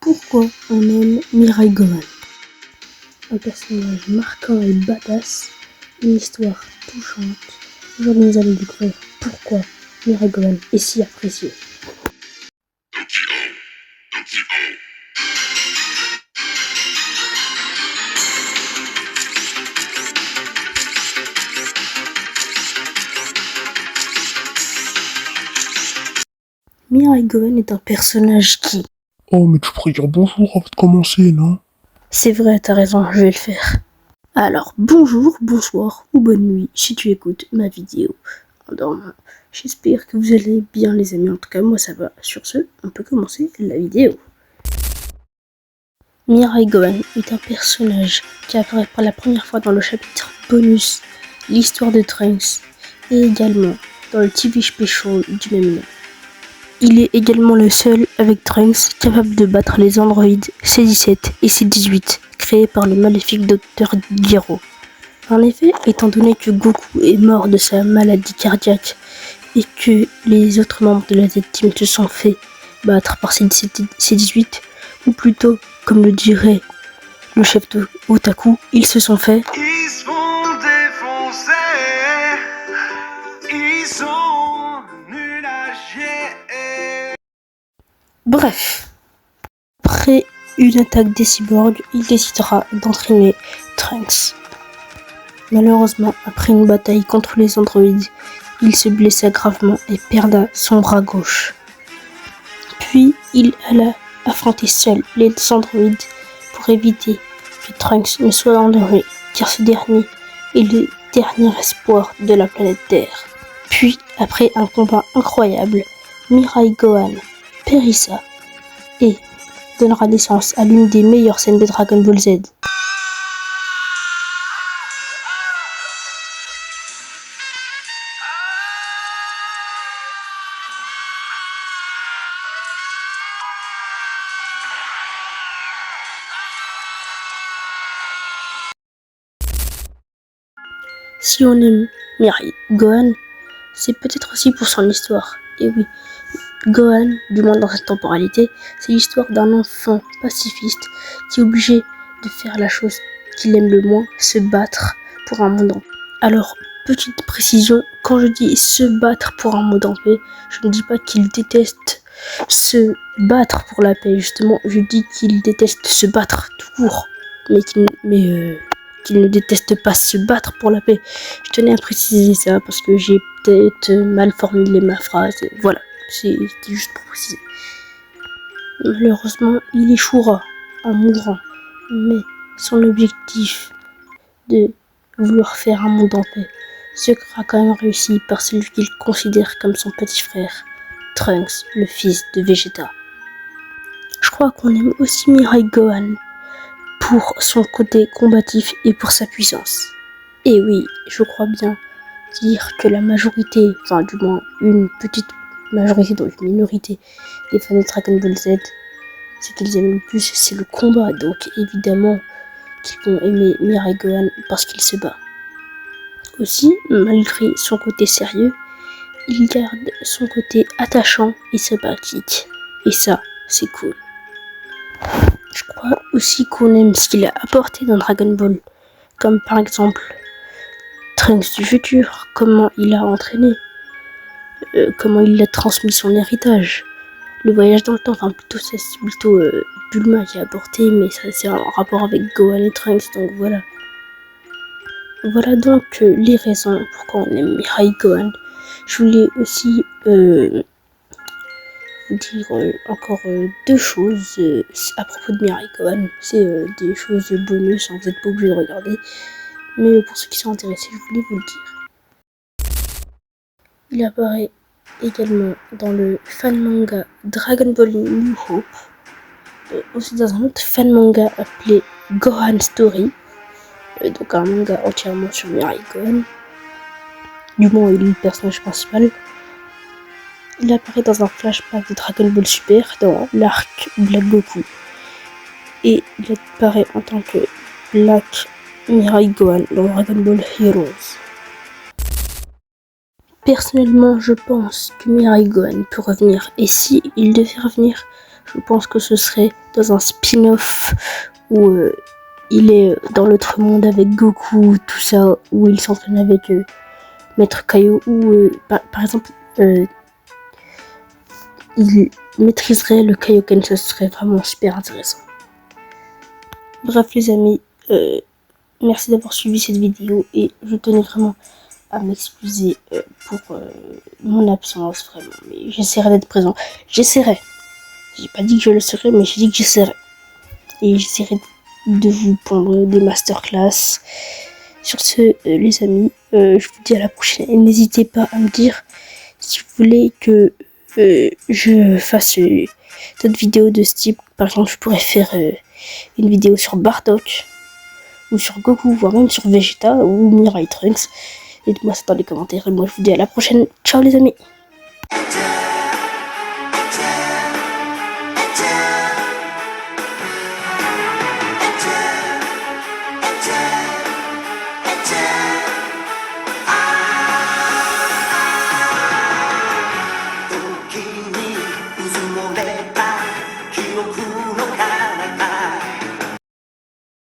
pourquoi on aime Mirai Gohan. Un personnage marquant et badass, une histoire touchante. Aujourd'hui nous allons découvrir pourquoi Mirai Gohan est si apprécié. Mirai Gohan est un personnage qui... Oh, mais tu pourrais dire bonjour avant de commencer, non? C'est vrai, t'as raison, je vais le faire. Alors, bonjour, bonsoir ou bonne nuit si tu écoutes ma vidéo en dormant. J'espère que vous allez bien les amis, en tout cas moi ça va. Sur ce, on peut commencer la vidéo. Mirai Gohan est un personnage qui apparaît pour la première fois dans le chapitre bonus, l'histoire de Trunks, et également dans le TV special du même nom. Il est également le seul avec Trunks capable de battre les androïdes C-17 et C-18 créés par le maléfique Dr. Gero. En effet, étant donné que Goku est mort de sa maladie cardiaque et que les autres membres de la Z-Team se sont fait battre par C-17 et C-18, ou plutôt, comme le dirait le chef de Otaku, ils se sont fait... Ils sont défoncés, ils sont nuls à chier. Bref, après une attaque des cyborgs, il décidera d'entraîner Trunks. Malheureusement, après une bataille contre les androïdes, il se blessa gravement et perdit son bras gauche. Puis, il alla affronter seul les androïdes pour éviter que Trunks ne soit endormi, car ce dernier est le dernier espoir de la planète Terre. Puis, après un combat incroyable, Mirai Gohan périssa et donnera naissance à l'une des meilleures scènes de Dragon Ball Z. Si on aime Mirai Gohan, c'est peut-être aussi pour son histoire. Et oui, Gohan, du moins dans cette temporalité, c'est l'histoire d'un enfant pacifiste qui est obligé de faire la chose qu'il aime le moins, se battre pour un monde en paix. Alors, petite précision, quand je dis se battre pour un monde en paix, je ne dis pas qu'il déteste se battre pour la paix, justement, je dis qu'il déteste se battre tout court, mais qu'il ne déteste pas se battre pour la paix. Je tenais à préciser ça parce que j'ai peut-être mal formulé ma phrase. Voilà, c'était juste pour préciser. Malheureusement, il échouera en mourant, mais son objectif de vouloir faire un monde en paix sera quand même réussi par celui qu'il considère comme son petit frère, Trunks, le fils de Vegeta. Je crois qu'on aime aussi Mirai Gohan pour son côté combatif et pour sa puissance. Et oui, je crois bien dire que la majorité, enfin du moins une petite majorité, donc une minorité des fans de Dragon Ball Z, ce qu'ils aiment le plus, c'est le combat. Donc évidemment qu'ils vont aimer Mirai Gohan parce qu'il se bat. Aussi, malgré son côté sérieux, il garde son côté attachant et sympathique. Et ça, c'est cool. Je crois aussi qu'on aime ce qu'il a apporté dans Dragon Ball, comme par exemple Trunks du futur, comment il a entraîné, comment il a transmis son héritage, le voyage dans le temps, enfin plutôt ça c'est plutôt Bulma qui a apporté, mais ça c'est en rapport avec Gohan et Trunks, donc voilà. Voilà donc les raisons pourquoi on aime Mirai Gohan. Je voulais aussi dire encore deux choses à propos de Mirai Gohan. C'est des choses bonus, hein, vous n'êtes pas obligé de regarder. Mais pour ceux qui sont intéressés, je voulais vous le dire. Il apparaît également dans le fan manga Dragon Ball New Hope, aussi dans un autre fan manga appelé Gohan Story, donc un manga entièrement sur Mirai Gohan. Du moins, il est le personnage principal. Il apparaît dans un flashback de Dragon Ball Super dans l'arc Black Goku. Et il apparaît en tant que Black Mirai Gohan dans Dragon Ball Heroes. Personnellement, je pense que Mirai Gohan peut revenir. Et si il devait revenir, Je pense que ce serait dans un spin-off où il est dans l'autre monde avec Goku, tout ça, où il s'entraîne avec Maître Kaio, ou par exemple, il maîtriserait le Kaioken, ça serait vraiment super intéressant. Bref les amis, merci d'avoir suivi cette vidéo et je tenais vraiment à m'excuser pour mon absence, vraiment, mais j'essaierai d'être présent. J'essaierai. J'ai pas dit que je le serais, mais j'ai dit que j'essaierai. Et j'essaierai de vous pondre des masterclass. Sur ce, les amis, je vous dis à la prochaine. Et n'hésitez pas à me dire si vous voulez que je fasse d'autres vidéos de ce type. Par exemple, je pourrais faire une vidéo sur Bardock, ou sur Goku, voire même sur Vegeta, ou Mirai Trunks. Dites-moi ça dans les commentaires. Et moi, je vous dis à la prochaine. Ciao les amis.